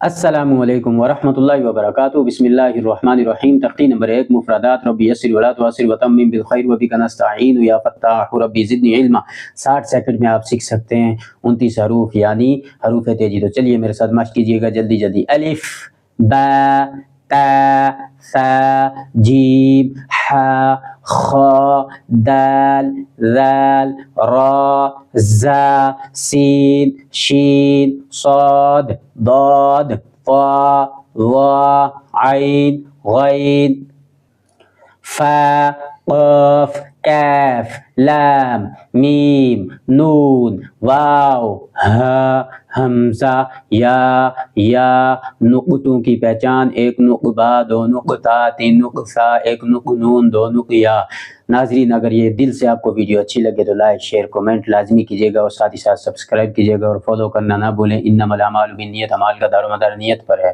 السلام علیکم ورحمۃ اللہ وبرکاتہ۔ بسم اللہ الرحمن الرحیم۔ تقریر نمبر 1، مفردات۔ ربی یسر ولا تعسر وتمم بالخیر وبک نستعین یا فتاح ربی زدنی علما۔ 60 سیکنڈ میں آپ سیکھ سکتے ہیں 29 حروف یعنی حروف تیجی۔ تو چلیے میرے ساتھ مشق کیجیے گا جلدی جلدی۔ الف، با، تا، ثا، جیم، حا، خا، دال، ذال، را، زا، سین، شین، صاد، ضاد، طا، ظا، عین، غین، فا، قاف، کاف، لام، میم، نون، واو، ہا، حمزہ، یا نقطوں کی پہچان: 1 نقطہ با، 2 نقطہ تا، 3 نقطہ سا، 1 نقطہ نون، 2 نقطہ یا۔ ناظرین، اگر یہ دل سے آپ کو ویڈیو اچھی لگے تو لائک، شیئر، کومنٹ لازمی کیجیے گا اور ساتھ ہی ساتھ سبسکرائب کیجیے گا اور فالو کرنا نہ بھولیں۔ انما الاعمال بالنیت، اعمال کا دار و مدار نیت پر ہے۔